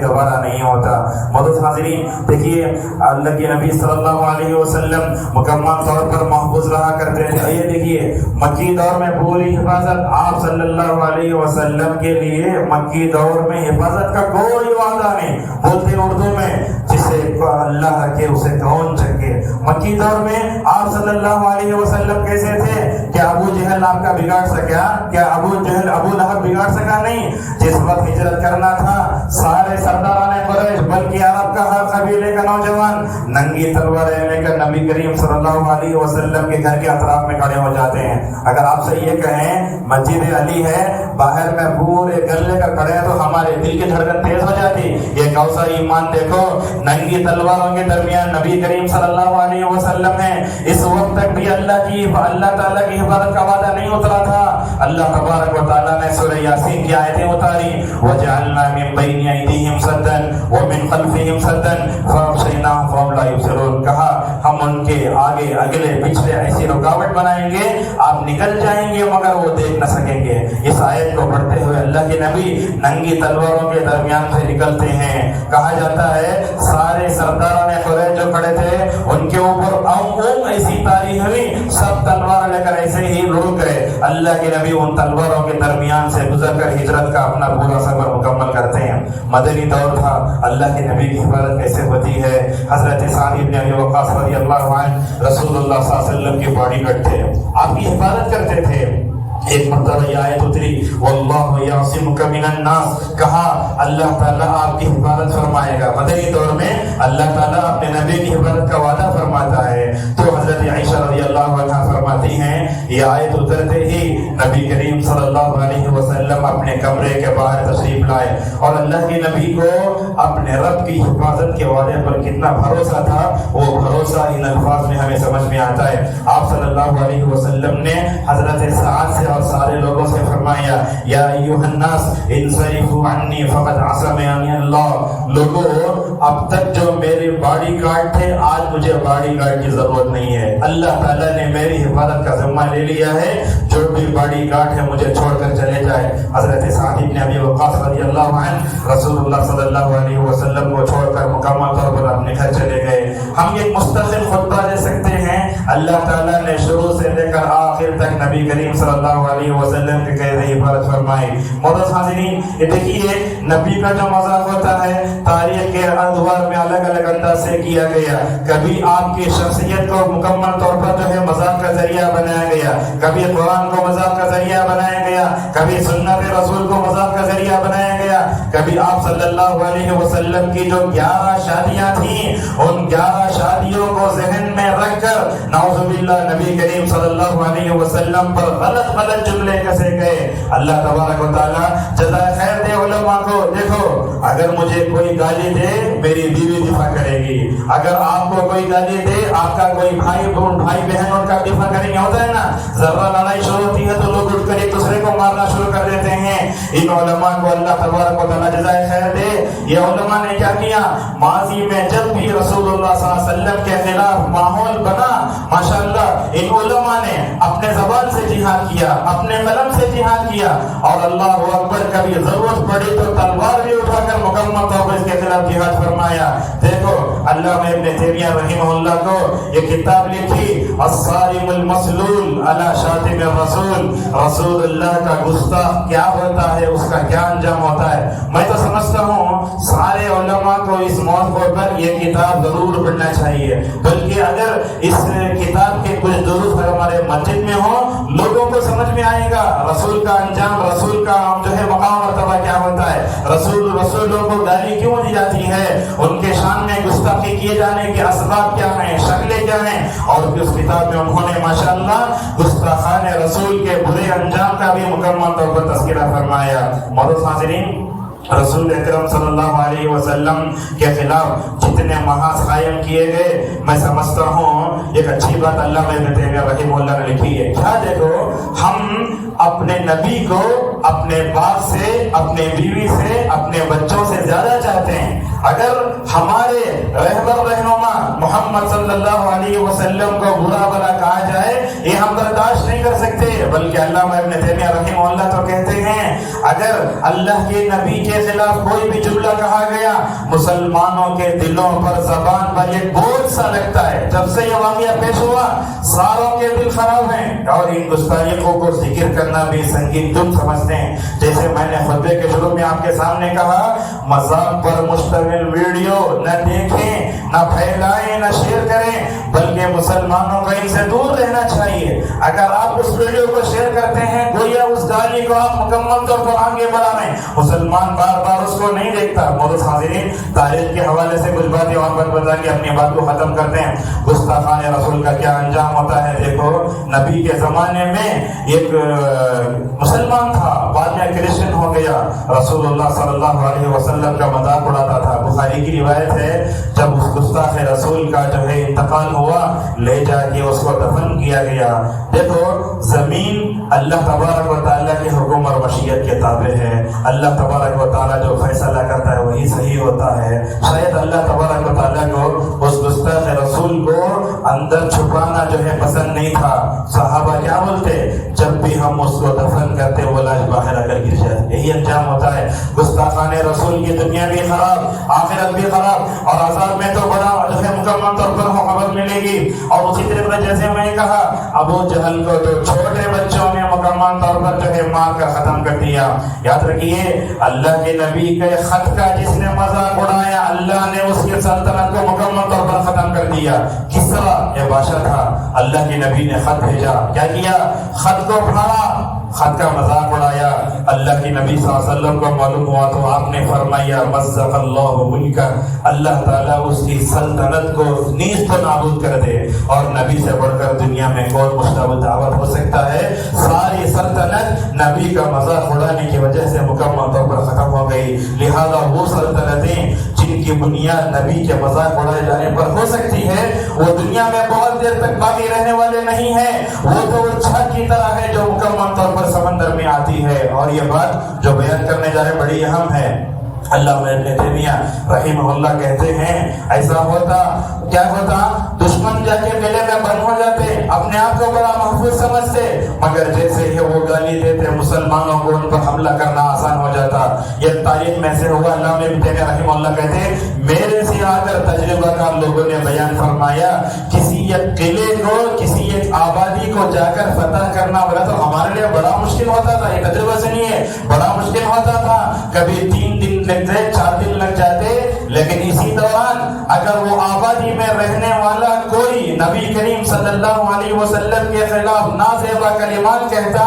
Speaker 2: گوارا نہیں ہوتا۔ معزز حاضرین دیکھیے اللہ کے نبی صلی اللہ علیہ وسلم مکمل طور پر محفوظ رہا کرتے تھے۔ یہ دیکھیے مکی دور میں پوری حفاظت آپ صلی اللہ علیہ وسلم کے لیے، مکی دور میں حفاظت کا کوئی وعدہ نہیں، بولتے اردو میں جسے اللہ رکھے اسے کون چکے۔ مکی دور میں آپ صلی اللہ علیہ وسلم کیسے تھے؟ کیا ابو جہل آپ کا بگاڑ سکا؟ کیا ابو جہل ابو لہب بگاڑ سکا؟ نہیں۔ جس وقت ہجرت کرنا تھا سارے سرداران قریش بلکہ عرب کا ہر قبیلے کا نوجوان ننگی تلواریں لے کر نبی کریم صلی اللہ علیہ وسلم کے گھر کے اطراف میں کھڑے ہو جاتے ہیں۔ اگر آپ سے یہ کہیں مسجد علی ہے باہر میں پورے گلے کا کھڑے ہیں تو ہمارے دل کی دھڑکن تیز ہو جاتی۔ یہ کوثر ایمان دیکھو، ننگی تلواروں کے درمیان نبی کریم صلی اللہ علیہ وسلم ہے۔ اس وقت تک بھی اللہ تعالیٰ کی حفاظت کا وعدہ نہیں اترا تھا۔ اللہ تبارک و تعالیٰ نے سورہ یاسین کی آیتیں اتاری، وَجَعَلْنَا مِن بَيْنِ أَيْدِيهِمْ سَدًّا وَمِن خَلْفِهِمْ سَدًّا فَأَغْشَيْنَاهُمْ فَهُمْ لَا يُبْصِرُونَ، کہا ہم ان کے آگے اگلے پچھلے ایسی رکاوٹ بنائیں گے آپ نکل جائیں گے مگر وہ دیکھ نہ سکیں گے۔ اس آیت کو پڑھتے ہوئے اللہ کے نبی ننگی تلواروں کے درمیان سے نکلتے ہیں۔ کہا جاتا ہے سارے سرداران قریش جو کھڑے تھے ان کے اوپر ایسی تاری ہوئی، سب تلوار لے کر ایسے ہی لڑک گئے۔ اللہ کے نبی ان تلواروں کے درمیان سے گزر کر ہجرت کا اپنا پورا سفر مکمل کرتے ہیں۔ مدنی دور تھا، اللہ کے نبی کی حفاظت کیسے ہوتی ہے؟ حضرت سعد بن ابی وقاص رضی اللہ عنہ رسول اللہ صلی اللہ علیہ وسلم کے باڈی گارڈ تھے، آپ کی حفاظت کرتے تھے۔ ایک مرتبہ یہ آیت اتری واللہ یعصمک من الناس، کہا اللہ تعالیٰ آپ کی حفاظت فرمائے گا۔ مدنی دور میں اللہ تعالیٰ اپنے نبی کی حفاظت کا وعدہ فرماتا ہے۔ تو حضرت عائشہ رضی اللہ عنہا فرماتی ہیں یہ آیت اترتے ہی نبی کریم صلی اللہ علیہ وسلم اپنے کمرے کے باہر تشریف لائے، اور اللہ کے نبی کو اپنے رب کی حفاظت کے وعدے پر کتنا بھروسہ تھا، وہ بھروسہ ان الفاظ میں ہمیں سمجھ میں آتا ہے۔ آپ صلی اللہ علیہ وسلم نے حضرت سعد سے اور سارے لوگوں سے فرمایا یا ایھا الناس انصرفوا عنی فقد عصمنی اللہ، لوگوں اب تک جو میرے باڈی گارڈ تھے آج مجھے باڈی گارڈ کی ضرورت نہیں ہے، اللہ تعالیٰ نے میری حفاظت کا ذمہ لے لیا ہے، جو بھی باڈی گارڈ ہے مجھے چھوڑ کر چلے جائے۔ حضرت سعد بن ابی وقاص رضی اللہ عنہ رسول اللہ صلی اللہ علیہ وسلم کو چھوڑ کر مکمل طور پر اپنے گھر چلے گئے۔ ہم ایک مستقل خطبہ دے سکتے ہیں، اللہ تعالیٰ نے شروع سے لے کر آخر تک نبی کریم صلی اللہ علیہ وسلم کے قید حفاظت فرمائی۔ معزز حاضرین یہ دیکھیے نبی کا جو مذاق ہوتا ہے تاریخ کے ادوار میں الگ الگ انداز سے کیا گیا، کبھی آپ کی شخصیت کو مکمل طور پر جو ہے مذاق کا ذریعہ بنایا گیا، کبھی قرآن کو مذاق کا ذریعہ بنایا گیا، کبھی سنت رسول کو مذاق کا ذریعہ بنایا گیا، کبھی آپ صلی اللہ علیہ وسلم کی جو 11 شادیاں تھیں ان 11 شادیوں کو ذہن میں رکھ کر نعوذ باللہ نبی کریم صلی اللہ علیہ وسلم پر غلط جملے کیسے گئے۔ اللہ تبارک و تعالیٰ جزائے خیر دے علماء کو۔ دیکھو اگر مجھے کوئی گالی دے میری بیوی دفاع کرے گی، اگر آپ کو کوئی گالی دے آپ کا کوئی بھائی بہن ان کا دفاع کریں گے، ہوتا ہے نا، ذرا لڑائی شروع ہوتی ہے تو لوگ اٹھ کر ایک دوسرے کو مارنا شروع کر دیتے ہیں۔ ان علماء کو اللہ تبارک و تعالیٰ جزائے خیر دے، یہ علماء نے کیا کیا، ماضی میں جب بھی رسول اللہ صلی اللہ علیہ وسلم کے خلاف ماحول بنا، ماشاءاللہ ان علماء نے اپنے زبان سے جہاد کیا، اپنے قلم سے جہاد کیا، اور اللہ اکبر کبھی ضرورت پڑی تو تلوار بھی اٹھا کر مکمل طور پر اس کے خلاف جہاد فرمایا۔ دیکھو علامہ ابن تیمیہ رحمہ اللہ کو یہ کتاب لکھی الصارم المسلول علی شاتم الرسول، رسول اللہ کا گستاخ کیا ہوتا ہے، اس کا کیا انجام ہوتا ہے۔ میں تو سمجھتا ہوں سارے علماء کو اس موضوع پر یہ کتاب ضرور پڑھنا چاہیے، بلکہ اگر اس کتاب کے کچھ دروس اگر ہمارے مسجد میں ہوں لوگوں کو سمجھ میں آئے گا رسول کا انجام، رسول کا جو ہے مقام مرتبہ کیا ہوتا ہے، رسولوں کو گالی کیوں دی جاتی ہے، ان کے شان میں گستاخی کیے جانے کے اسباب کیا ہیں، شکلیں کیا ہیں، اور اس کتاب میں انہوں نے ماشاءاللہ گستاخان رسول کے برے انجام کا بھی مکمل طور پر تذکرہ فرمایا۔ معزز حاضرین، رسول اکرم صلی اللہ علیہ وسلم کے خلاف جتنے محاذ قائم کیے گئے، میں سمجھتا ہوں ایک اچھی بات علامہ ابن تیمیہ رحمہ اللہ نے لکھی ہے۔ کیا دیکھو، ہم اپنے نبی کو اپنے باپ سے، اپنے بیوی سے، اپنے بچوں سے زیادہ چاہتے ہیں۔ اگر ہمارے رہبر رہنما محمد صلی اللہ علیہ وسلم کو برا بھلا کہا جائے یہ ہم برداشت نہیں کر سکتے، بلکہ علامہ ابن تیمیہ رحمہ اللہ تو کہتے ہیں اگر اللہ کے نبی کے خلاف کوئی بھی جملہ کہا گیا مسلمانوں کے دلوں پر، زبان پر ایک بوجھ سا لگتا ہے۔ جب سے یہ واقعہ پیش ہوا ساروں کے دل خراب ہیں، اور ان گستاخیوں کو ذکر کرنا بھی سنگین جرم سمجھتے ہیں۔ جیسے میں نے خطبے کے شروع میں آپ کے سامنے کہا، مذاق پر مشتمل ویڈیو نہ دیکھیں، نہ پھیلائیں، نہ شیئر کریں، بلکہ مسلمانوں کو ان سے دور رہنا چاہیے۔ اگر آپ اس ویڈیو کو شیئر کرتے ہیں گویا اس گالی کو آپ مکمل طور پر آگے بڑھا رہے ہیں، مسلمان بار بار اس کو نہیں دیکھتا۔ معزز حاضرین، تاریخ کے حوالے سے کچھ باتیں اور بتا کے اپنی بات کو ختم کرتے ہیں۔ گستاخان رسول کا کیا انجام ہوتا ہے؟ دیکھو، نبی کے زمانے میں ایک مسلمان تھا، بعد میں کرسچن ہو گیا، رسول اللہ صلی اللہ علیہ وسلم کا مذاق اڑاتا تھا۔ بخاری کی روایت ہے جب اس گستاخ رسول کا جو ہے انتقال ہوا، لے جا کے اس کو دفن کیا گیا۔ دیکھو، زمین اللہ تبارک و تعالیٰ کے حکم اور مشیت کے تابع ہے۔ اللہ تبارک و تعالیٰ جو فیصلہ کرتا ہے وہی صحیح ہوتا ہے۔ شاید اللہ تبارک و تعالیٰ کو اس گستاخ رسول کو اندر چھپانا جو ہے پسند نہیں تھا۔ صحابہ کیا بولتے؟ جب بھی ہم اس کو دفن کرتے وہ لاش باہر آ کر گر جاتی۔ یہی انجام ہوتا ہے۔ گستاخان رسول کی دنیا بھی خراب، آخرت بھی خراب، اور عذاب میں تو بڑا جو ہے مکمل طور پر خبر ملے گی۔ اور اسی طرح جیسے میں نے کہا، ابو جہل کو تو چھوٹے بچوں نے مکمل طور پر جو ہے مار کر ختم کر دیا۔ یاد رکھیے، اللہ کے نبی کے خط کا جس نے مذاق اڑایا اللہ نے اس کی سلطنت کو مکمل طور پر ختم کر دیا۔ کسرا یہ بادشاہ تھا، اللہ کے نبی نے خط بھیجا، کیا کیا؟ خط کو پھاڑا، خط کا مذاق اڑایا۔ اللہ کے نبی صلی اللہ علیہ وسلم کو معلوم ہوا تو آپ نے فرمایا مزق اللہ ملکہ، اللہ تعالیٰ اس کی سلطنت کو نیست و نابود کر دے۔ اور نبی سے بڑھ کر دنیا میں کون مشتبہ دعوت ہو سکتا ہے؟ ساری سلطنت نبی کا مذاق اڑانے کی وجہ سے مکمل طور پر ختم ہو گئی۔ لہذا وہ سلطنتیں جن کی بنیاد نبی کے مذاق اڑائے جانے پر ہو سکتی ہے وہ دنیا میں بہت دیر تک باقی رہنے والے نہیں ہیں۔ وہ تو چھت کی طرح ہے جو مکمل طور پر سمندر میں آتی ہے۔ اور یہ بات جو بیان کرنے جا رہے بڑی اہم ہے۔ علامہ ابن تیمیہ رحمہ اللہ کہتے ہیں ایسا ہوتا کیا ہوتا، دشمن جا کے گلے میں بند ہو جاتے، اپنے آپ کو بڑا محفوظ سمجھتے، مگر جیسے ہی وہ گالی دیتے مسلمانوں کو ان پر حملہ کرنا آسان ہو جاتا۔ یہ تاریخ میں سے ہوا۔ علامہ ابن تیمیہ رحمہ اللہ کہتے ہیں میرے سے آ کر تجربہ کار لوگوں نے بیان فرمایا، کسی ایک قلعے کو، کسی ایک آبادی کو جا کر فتح کرنا بڑا تو ہمارے لیے بڑا مشکل ہوتا تھا۔ یہ تجربہ سنیے، بڑا مشکل ہوتا تھا، کبھی 3 دن لگتے، 4 دن لگ جاتے، لیکن اسی دوران اگر وہ آبادی میں رہنے والا کوئی نبی کریم صلی اللہ علیہ وسلم کے خلاف نازیبا کلمات کہتا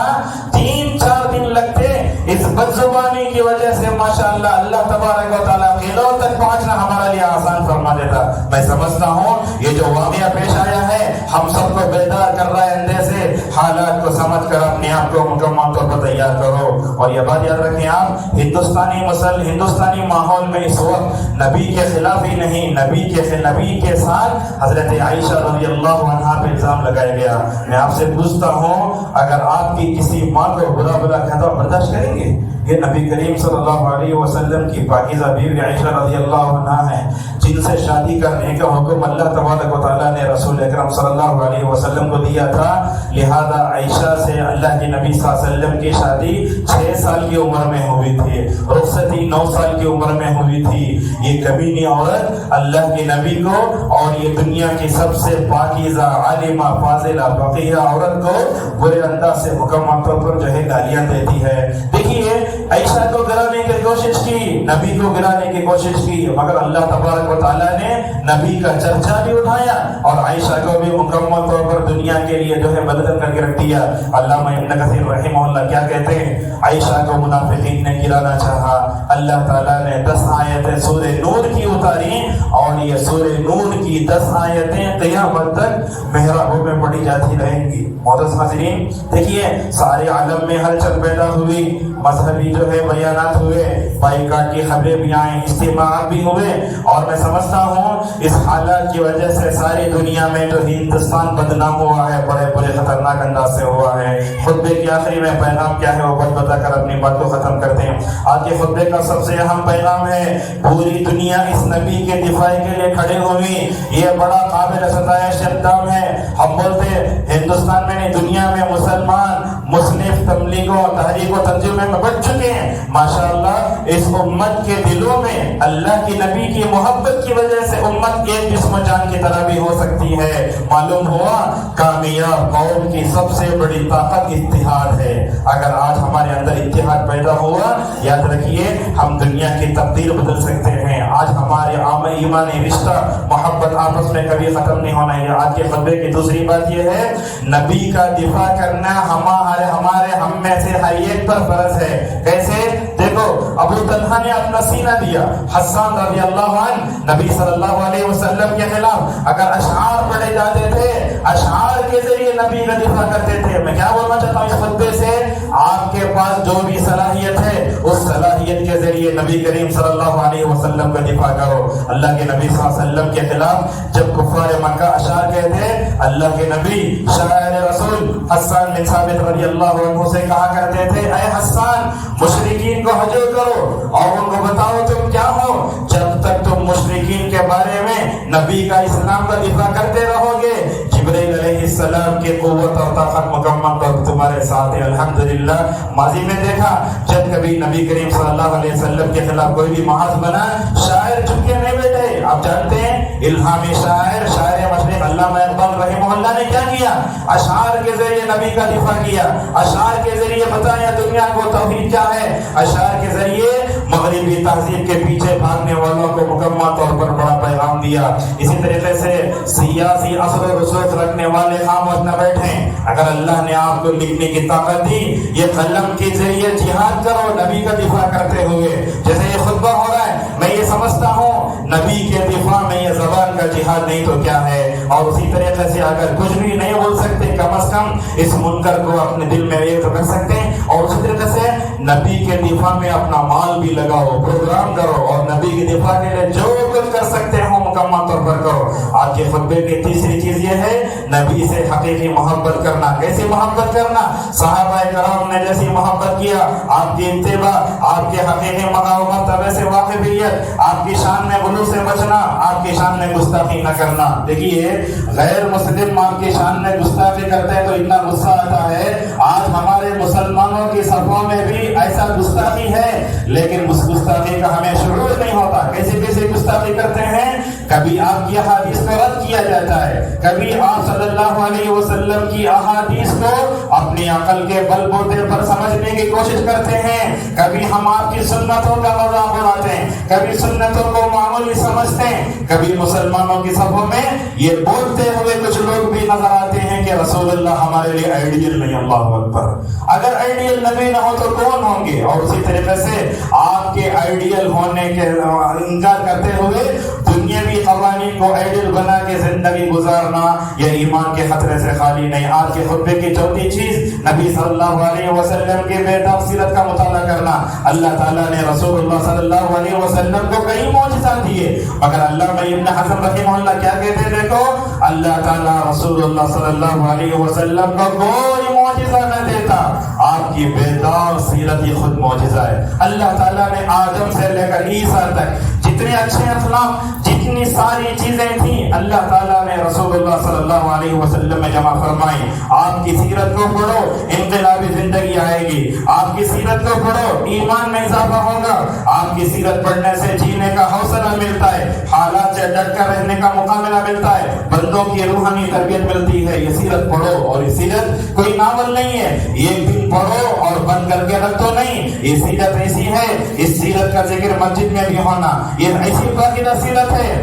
Speaker 2: 3-4 دن لگتے۔ اس بدزبانی کی وجہ سے ماشاءاللہ اللہ تبارک و تعالیٰ قلعوں تک پہنچنا ہمارے لیے آسان فرما دیتا۔ میں سمجھتا ہوں یہ جو واقعہ پیش آیا ہے ہم سب کو بیدار کر رہا ہے اندھے سے۔ حالات کو سمجھ کر اپنے آپ کو مکمل طور پر تیار کرو۔ اور یہ بات یاد رکھیں آپ، ہندوستانی ماحول میں اس وقت نبی کے خلاف ہی نہیں، نبی کے ساتھ حضرت عائشہ رضی اللہ عنہا پہ الزام لگایا گیا۔ میں آپ سے پوچھتا ہوں اگر آپ کی کسی ماں کو برا بلا کہتا برداشت کریں گے؟ یہ نبی کریم صلی اللہ علیہ وسلم کی پاکیزہ بیوی عائشہ رضی اللہ عنہا ہیں، جن سے شادی کرنے کا حکم اللہ تبارک و تعالیٰ نے رسول اکرم صلی اللہ علیہ وسلم کو دیا تھا۔ لہذا عائشہ سے اللہ کے نبی صلی اللہ علیہ وسلم کی شادی 6 سال کی عمر میں ہوئی تھی، رخصتی 9 سال کی عمر میں ہوئی تھی۔ یہ کمینی عورت اللہ کے نبی کو اور یہ دنیا کی سب سے پاکیزہ عالمہ فاضلہ فقیہ عورت کو برے انداز سے مکمل طور پر جو ہے گالیاں دیتی ہے۔ دیکھیے عائشہ کو گرانے کی کوشش کی، نبی کو گرانے کی کوشش کی، مگر اللہ تبارک و تعالیٰ نے نبی کا چرچا بھی اٹھایا اور عائشہ کو بھی مکمل طور پر دنیا کے لیے جو ہے بدل کر کے رکھ دیا۔ علامہ ابن کثیر رحمہ اللہ کیا کہتے ہیں؟ عائشہ کو منافقین نے گرانا چاہا، اللہ تعالیٰ نے 10 آیتیں سورہ نور کی اتاری اور یہ سورہ نور کی 10 آیتیں قیامت تک محرابوں میں پڑھی جاتی رہیں گی۔ معزز حاضرین، دیکھیے سارے عالم میں ہلچل پیدا ہوئی، مذہبی جو ہے بیانات ہوئے، بائیکاٹ کی خبریں بھی آئیں، اجتماعات بھی ہوئے، اور میں سمجھتا ہوں اس حالات کی وجہ سے ساری دنیا میں جو ہندوستان بدنام ہوا ہے بڑے بڑے خطرناک انداز سے ہوا ہے۔ خطبے کے آخری میں پیغام کیا ہے وہ بتا کر اپنی بات کو ختم کرتے ہیں۔ آج کے خطبے کا سب سے اہم پیغام ہے پوری دنیا اس نبی کے دفاع کے لیے کھڑے ہوئی، یہ بڑا قابل ستائش اقدام ہے۔ ہم بولتے ہندوستان میں نہیں، دنیا میں مسلمان مسلم تبلیغوں تحریک و تنظیموں میں بڑھ چکے ہیں۔ ماشاءاللہ اس امت کے دلوں میں اللہ کی نبی کی محبت کی وجہ سے امت ایک جسم و جان کی طرح بھی ہو سکتی ہے۔ معلوم ہوا کامیاب قوم کی سب سے بڑی طاقت اتحاد ہے۔ اگر آج ہمارے اندر اتحاد پیدا ہوا، یاد رکھیے ہم دنیا کی تقدیر بدل سکتے ہیں۔ آج ہمارے عام ایمانی رشتہ محبت آپس میں کبھی ختم نہیں ہونا ہے۔ آج کے خطبے کی دوسری بات یہ ہے نبی کا دفاع کرنا ہمارے ہم میں سے ہر ایک پر فرض ہے۔ کیسے؟ دیکھو ابو طلحہ نے اپنا سینہ دیا، حسان رضی اللہ عنہ نبی صلی اللہ علیہ وسلم کے خلاف اگر اشعار پڑھے جاتے تھے، اشعار کے ذریعے نبی کا دفاع کرتے تھے۔ میں کیا بولنا چاہتا ہوں اس خطبے سے؟ آپ کے پاس جو بھی صلاحیت ہے اس صلاحیت کے ذریعے نبی کریم صلی اللہ علیہ وسلم کا دفاع کرو۔ اللہ کے نبی صلی اللہ علیہ وسلم کے خلاف جب کفار مکہ اشعار کہتے، اللہ کے نبی شاعر رسول حسان بن ثابت رضی اللہ عنہ سے کہا کرتے تھے، اے حسان مشرکین کو ہجو کرو اور ان کو بتاؤ تم کیا ہو۔ جب تک تم مشرکین کے بارے میں نبی کا اسلام کا دفاع کرتے رہو گے، جبرائیل علیہ السلام کی قوت اور طاقت مکمل طور تمہارے ساتھ ہے۔ الحمدللہ ماضی میں دیکھا جب کبھی نبی کریم صلی اللہ علیہ وسلم کے خلاف کوئی بھی محاذ بنا، شاعر چپ کے نہیں بیٹھے۔ آپ جانتے ہیں الہامی شاعر مشرق علامہ اقبال رحمہ اللہ نے کیا کیا؟ اشعار کے ذریعے نبی کا دفاع کیا، اشعار کے ذریعے بتایا دنیا کو توحید کیا ہے، اشعار کے ذریعے مغربی تہذیب کے پیچھے بھاگنے والوں کو مکمل طور پر بڑا پیغام دیا۔ اسی طریقے سے سیاسی اثر و رسوخ رکھنے والے خاموش نہ بیٹھیں۔ اگر اللہ نے آپ کو لکھنے کی طاقت دی، یہ قلم کے ذریعے جہاد کرو نبی کا دفاع کرتے ہوئے۔ جیسے یہ خطبہ ہو رہا ہے، میں یہ سمجھتا ہوں نبی کے دفاع میں یہ زبان کا جہاد نہیں تو کیا ہے۔ اور اسی طریقے سے اگر کچھ بھی نہیں بول سکتے، کم از کم اس منکر کو اپنے دل میں ایک تو کر سکتے ہیں۔ اور اسی طریقے سے نبی کے دفاع میں اپنا مال بھی لگاؤ، پروگرام کرو، اور نبی کے دفاع کے لیے جو کچھ کر سکتے ہو مکمل طور پر کرو۔ آج کے خطبے کی تیسری چیز یہ ہے نبی سے حقیقی محبت کرنا۔ کیسے محبت کرنا؟ صحابہ کرام نے جیسی محبت کیا، آپ کی اتباع، آپ کے حقیقی مقامات سے واقفیت، آپ کی شان میں غلو سے بچنا، آپ کی شان میں گستاخی نہ کرنا۔ دیکھیے غیر مسلم آپ کی شان میں گستاخی کرتے ہیں تو اتنا غصہ آتا ہے۔ آج ہمارے مسلمانوں کی صفوں میں بھی ایسا گستاخی ہے، لیکن اس گستاخی کا ہمیں شعور نہیں ہوتا۔ کیسے کیسے گستاخی کرتے ہیں؟ کبھی آپ کی احادیث کو رد کیا جاتا ہے، کبھی آپ صلی اللہ علیہ وسلم کی احادیث کو اپنی عقل کے بل بوتے پر سمجھنے کی کوشش کرتے ہیں، کبھی ہم آپ کی سنتوں کا مذاق اڑاتے ہیں، کبھی سنتوں کو معمولی سمجھتے ہیں، کبھی مسلمانوں کی صفوں میں یہ بولتے ہوئے کچھ لوگ بھی نظر آتے ہیں کہ رسول اللہ ہمارے لیے آئیڈیل نہیں۔ اللہ اکبر! اگر آئیڈیل نبی نہ ہو تو کون ہوں گے؟ اور اسی طریقے سے آپ کے آئیڈیل ہونے کے انکار کرتے ہوئے دنیاوی قوانین کو آئیڈیل بنا کے زندگی گزارنا یہ ایمان کے خطرے سے خالی نہیں۔ آج کے خطبے کی چوتھی چیز نبی صلی اللہ علیہ وسلم کے بے داغ سیرت کا مطالعہ کرنا۔ اللہ تعالیٰ نے رسول اللہ صلی اللہ علیہ وسلم کو کئی معجزات دیے، مگر علامہ ابن حزم رحمہ اللہ کیا کہتے ہیں؟ دیکھو اللہ تعالیٰ رسول اللہ صلی اللہ علیہ وسلم کو کوئی معجزہ نہ دیتا۔ آپ کی بیدار سیرت ہی خود معجزہ ہے۔ اللہ تعالیٰ نے آدم سے لے کر عیسیٰ تک جتنے اچھے اخلاق، جتنی ساری چیزیں تھیں، اللہ تعالیٰ نے رسول اللہ صلی اللہ علیہ وسلم میں جمع فرمائی۔ آپ کی سیرت کو پڑھو، انقلابی زندگی آئے گی۔ آپ کی سیرت کو پڑھو، ایمان میں اضافہ ہوگا۔ آپ کی سیرت پڑھنے سے جینے کا حوصلہ ملتا ہے، حالات سے ڈٹ کر رہنے کا مقابلہ ملتا ہے، بندوں کی روحانی تربیت ملتی ہے۔ یہ سیرت پڑھو، اور یہ سیرت کوئی ناول نہیں ہے، ایک دن پڑھو اور بند کر کے رکھ دو نہیں۔ یہ سیرت ایسی ہے، اس سیرت کا ذکر مسجد میں بھی ہونا، یہ ایسی باقاعدہ سیرت ہے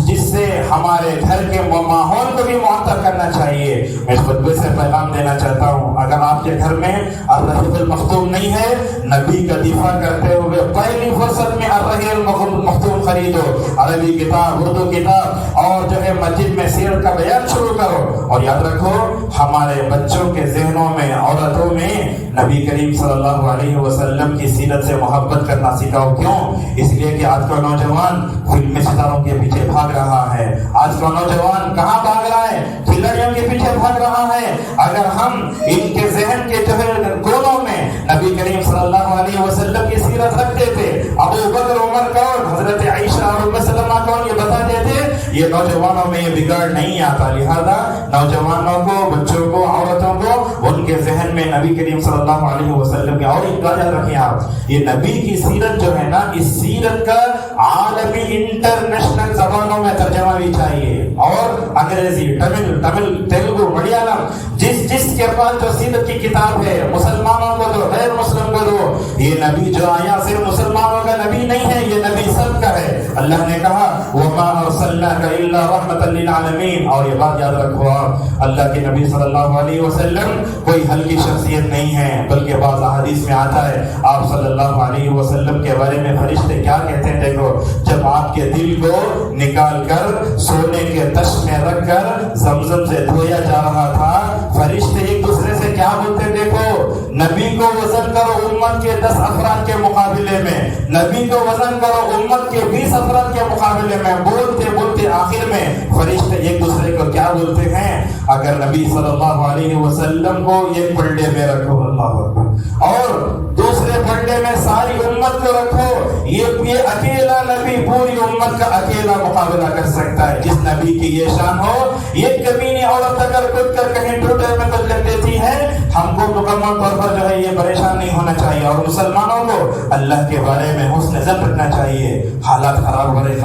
Speaker 2: جس سے ہمارے گھر کے ماحول کو بھی معطر کرنا چاہیے۔ میں اس خطبے سے پیغام دینا چاہتا ہوں، اگر آپ کے گھر میں الرحیق المختوم نہیں ہے، نبی کا دفاع کرتے ہوئے پہلی فرصت میں الرحیق المختوم خریدو، عربی کتاب، اردو کتاب، اور جو ہے مسجد میں سیرت کا بیان شروع کرو۔ اور یاد رکھو، ہمارے بچوں کے ذہنوں میں، عورتوں میں نبی کریم صلی اللہ علیہ وسلم کی سیرت سے محبت کرنا سکھاؤ۔ کیوں؟ اس لیے کہ آج کا نوجوان فلمی ستاروں کے پیچھے بھاگ رہا ہے۔ آج کا نوجوان کہاں بھاگ رہا ہے؟ کھلاڑیوں کے پیچھے بھاگ رہا ہے۔ اگر ہم ان کے ذہن کے جو ہے گولوں میں نبی کریم صلی اللہ علیہ وسلم کی سیرت رکھ دیتے، ابو بکر، عمر کون، حضرت عائشہ اور ام سلمہ کون، یہ بتا دیتے، یہ نوجوانوں میں یہ بگاڑ نہیں آتا۔ لہذا نوجوانوں کو، بچوں کو، عورتوں کو ان کے ذہن میں نبی کریم صلی اللہ علیہ وسلم کی، اور ایک بات یاد رکھیں آپ، یہ نبی کی سیرت جو ہے نا، اس سیرت کا عالمی انٹرنیشنل زبانوں میں ترجمہ بھی چاہیے، اور انگریزی، تمل، تیلگو، ملیالم، جس کے پاس جو سیرت کی کتاب ہے، مسلمانوں کو دو، غیر مسلم کو دو۔ یہ نبی جو آیا صرف مسلمانوں کا نبی نہیں ہے، یہ نبی سب کا ہے۔ اللہ نے کہا وَمَا أَرْسَلْنَاكَ إِلَّا رَحْمَةً لِّلْعَالَمِينَ، اور یہ بات یاد رکھو آپ، اللہ کے نبی صلی اللہ علیہ وسلم کوئی ہلکی شخصیت نہیں ہے، بلکہ بعض احادیث میں آتا ہے آپ صلی اللہ علیہ وسلم کے بارے میں فرشتے کیا کہتے ہیں؟ دیکھو، جب آپ کے دل کو نکال کر سونے کے تش میں رکھ کر زمزم سے دھویا جا رہا تھا، فرشتے ایک دوسرے سے کیا بولتے؟ دیکھو، نبی کو وزن کرو امت کے 10 افراد کے مقابلے میں، نبی کو وزن کرو امت کے 20 افراد کے مقابلے میں۔ بولتے بولتے آخر میں فرشتے ایک دوسرے کو کیا بولتے ہیں؟ اگر نبی صلی اللہ علیہ وسلم کو ایک پلڑے میں رکھو، اللہ اکبر، اور دوسرے پلڑے میں ساری امت کو رکھو، یہ اکیلا نبی پوری امت کا اکیلا مقابلہ کر سکتا ہے۔ جس نبی کی یہ شان ہو، یہ کمینی عورت اگر کود کر کہیں ٹوٹے میں کچھ لگ دیتی ہے، ہم کو مکمل طور پر جو ہے یہ پریشان نہیں ہونا چاہیے، اور مسلمانوں کو اللہ کے بارے میں حسن ظن رکھنا چاہیے۔ حالات خراب ہو رہے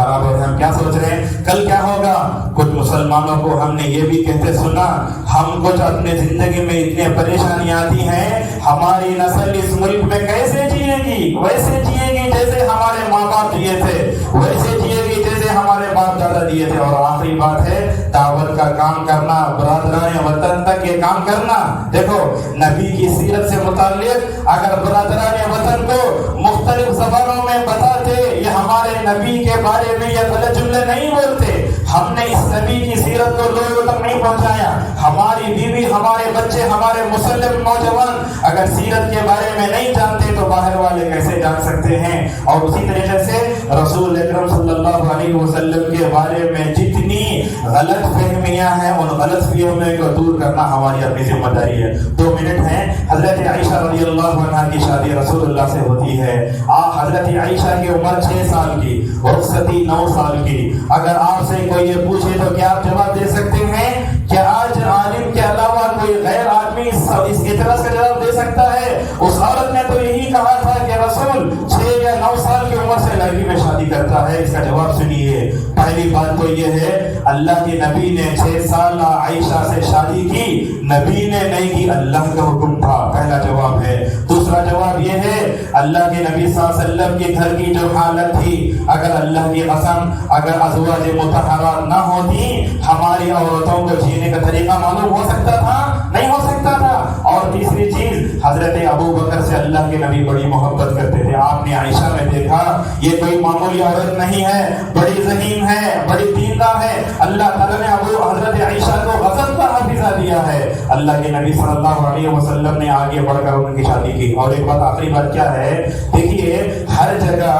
Speaker 2: ہم کیا سوچ رہے ہیں کل کیا ہوگا؟ کچھ مسلمانوں کو ہم نے یہ بھی کہتے سنا، ہم کچھ اپنے زندگی میں اتنے پریشانیاں آتی ہیں، ہماری نسل اس ملک میں کیسے جیے گی؟ ویسے جیے گی جیسے ہمارے ماں باپ جیے تھے، ویسے جیے گی جیسے ہمارے باپ دادا دیے تھے۔ اور آخری بات ہے دعوت کا کام کرنا، برادران وطن تک یہ کام کرنا۔ دیکھو، نبی کی سیرت سے متعلق اگر برادران وطن کو مختلف زبانوں میں بتاتے، یہ ہمارے نبی کے بارے میں یہ غلط جملے نہیں بولتے، ہم نے اس نبی کی سیرت کو لوگوں تک نہیں پہنچایا۔ ہماری بیوی، ہمارے بچے، ہمارے مسلم نوجوان اگر سیرت کے بارے میں نہیں جانتے تو باہر والے کیسے جان سکتے ہیں؟ اور اسی طریقے سے رسول اکرم صلی اللہ علیہ وسلم کے بارے میں جتنی غلط فہمیاں ہیں، ان غلط فہمیوں کو دور کرنا ہماری اپنی ذمہ داری ہے۔ 2 منٹ ہیں۔ حضرت عائشہ رضی اللہ عنہا کی شادی رسول اللہ سے ہوتی ہے۔ حضرت عائشہ کی عمر 6 سال کی، رخصتی 9 سال کی۔ اگر آپ سے کوئی یہ پوچھے تو کیا آپ جواب دے سکتے ہیں؟ کیا آج عالم کے علاوہ کوئی غیر آدمی اس اعتراض کا جواب دے سکتا ہے؟ اس عورت نے تو یہی کہا تھا کہ رسول 6 یا 9 سال کی عمر سے لڑکی میں شادی کرتا ہے۔ اس کا جواب سنیے۔ پہلی بات تو یہ ہے، اللہ کے نبی نے 6 سال عائشہ سے شادی کی، نبی نے نہیں کی، اللہ کا حکم تھا، پہلا جواب ہے۔ دوسرا جواب یہ ہے، اللہ کے نبی صلی اللہ علیہ وسلم کے گھر کی جو حالت تھی، اگر اللہ کی قسم اگر ازواج مطہرات نہ ہوتی، ہماری عورتوں کو جینے کا طریقہ معلوم ہو سکتا تھا؟ نہیں ہو سکتا تھا۔ اور تیسری چیز، حضرت ابو بکر سے اللہ کے نبی بڑی محبت کرتے تھے۔ آپ نے عائشہ میں دیکھا، یہ کوئی معمولی عورت نہیں ہے، بڑی ذہین ہے، بڑی دیندار ہے۔ اللہ تعالیٰ نے حضرت عائشہ کو غضب کا حافظہ دیا۔ دیا ہے. اللہ کے نبی صلی اللہ علیہ وسلم نے آگے بڑھ کر ان کی شادی کی. اور ایک بات آخری بات کیا ہے, دیکھیے ہر جگہ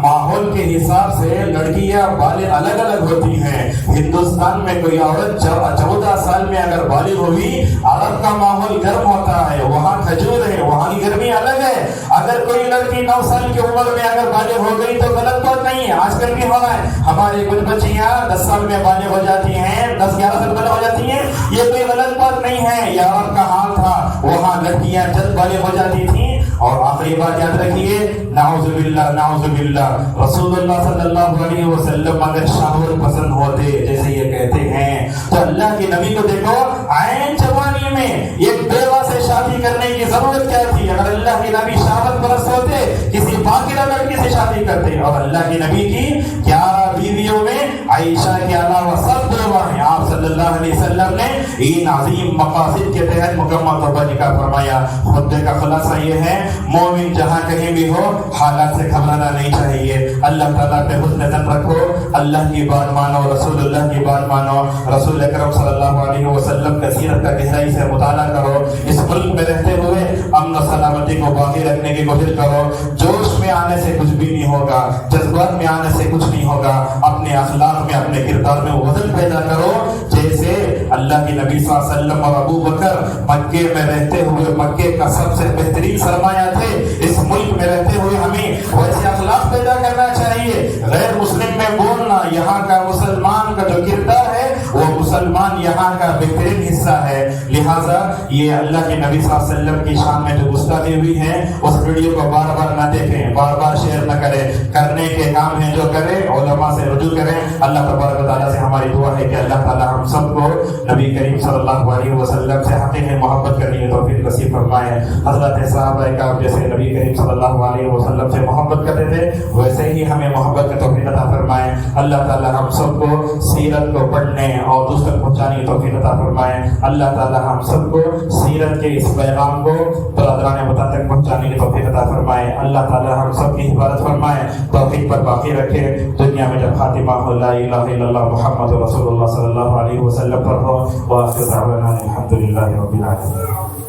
Speaker 2: ماحول کے حساب سے لڑکیاں بالغ الگ الگ ہوتی ہیں. ہندوستان میں کوئی عورت 14 سال میں اگر بالغ ہوئی, عرب کا ماحول گرم ہوتا ہے, وہاں کھجور ہے, وہاں کی گرمی الگ ہے. اگر کوئی لڑکی 9 سال کی عمر میں اگر بالغ ہو گئی تو غلط بات نہیں ہے. آج کل بھی ہو رہا ہے, ہماری کچھ بچیاں 10 سال میں بالغ ہو جاتی ہیں, 10-11 سال بالغ ہو جاتی ہیں. یہ کوئی غلط بات نہیں ہے, یہ عرب کا حال تھا, وہاں لڑکیاں جلد بالغ ہو جاتی تھیں. اور آخری بات یاد رکھیے, نعوذ باللہ نعوذ باللہ, رسول اللہ صلی اللہ علیہ وسلم اگر شہوت پسند ہوتے جیسے یہ کہتے ہیں, تو اللہ کے نبی کو دیکھو عین جوانی میں ایک بیوہ سے شادی کرنے کی ضرورت کیا تھی. اگر اللہ کے نبی شہوت پرست ہوتے کسی باقی لڑکی سے شادی کرتے. اور اللہ کے نبی کی 11 بیویوں میں عائشہ کے علاوہ سب بیوہ ہیں. آپ صلی اللہ علیہ وسلم نے ان عظیم مقاصد کے تحت مکمل طور پر نکاح فرمایا. خطبے کا خلاصہ یہ ہے, مومن جہاں کہیں بھی ہو حالات سے گھبرانا نہیں چاہیے. اللہ تعالیٰ پہ حسن ظن رکھو, اللہ کی بات مانو, رسول اللہ کی بات مانو, رسول اکرم صلی اللہ علیہ وسلم کی سیرت کا گہرائی سے مطالعہ کرو. اس ملک میں رہتے ہوئے امن و سلامتی کو باقی رکھنے کی کوشش کرو. جوش میں آنے سے کچھ بھی نہیں ہوگا, جذبات میں آنے سے کچھ نہیں ہوگا. اپنے اخلاق میں, اپنے کردار میں وزن پیدا کرو, جیسے اللہ کے نبی صلی اللہ علیہ وسلم اور ابو بکر مکے میں رہتے ہوئے مکے کا سب سے بہترین سرمایہ تھے. اس ملک میں رہتے ہوئے ہمیں ویسے اخلاق پیدا کرنا چاہیے. غیر مسلم میں بولنا یہاں کا مسلمان کا جو کردار ہے وہ مسلمان یہاں کا بہترین حصہ ہے. لہٰذا یہ اللہ کے نبی صلی اللہ علیہ وسلم کی شان میں جو گستاخی ہوئی ہے اس ویڈیو کو بار بار نہ دیکھیں, بار بار شیئر نہ کریں. کرنے کے کام ہیں جو کریں علماء سے رجوع کریں. اللہ تبارک و تعالیٰ سے ہماری دعا ہے کہ اللہ تعالیٰ ہم سب کو نبی کریم صلی اللہ علیہ وسلم سے حقیقی محبت کرنے کی توفیق نصیب فرمائے. حضرت صحابہ کرام جیسے نبی کریم صلی اللہ علیہ وسلم سے محبت کرتے تھے ویسے ہی ہمیں محبت کی توفیق عطا فرمائے. اللہ تعالیٰ ہم سب کو سیرت کو پڑھنے اور دوسروں تک پہنچانے کی توفیق عطا فرمائے. اللہ تعالیٰ ہم سب کو سیرت کے اس پیغام کو برادران وطن تک پہنچانے کی توفیق عطا فرمائے. اللہ تعالیٰ ہم سب کی حفاظت فرمائے, توفیق پر باقی رکھے. دنیا میں جب خاتمہ ہو لا الہ الا اللہ محمد رسول اللہ صلی اللہ علیہ وسلم پر ہو, وآخر دعوانا الحمد للہ رب العالمین.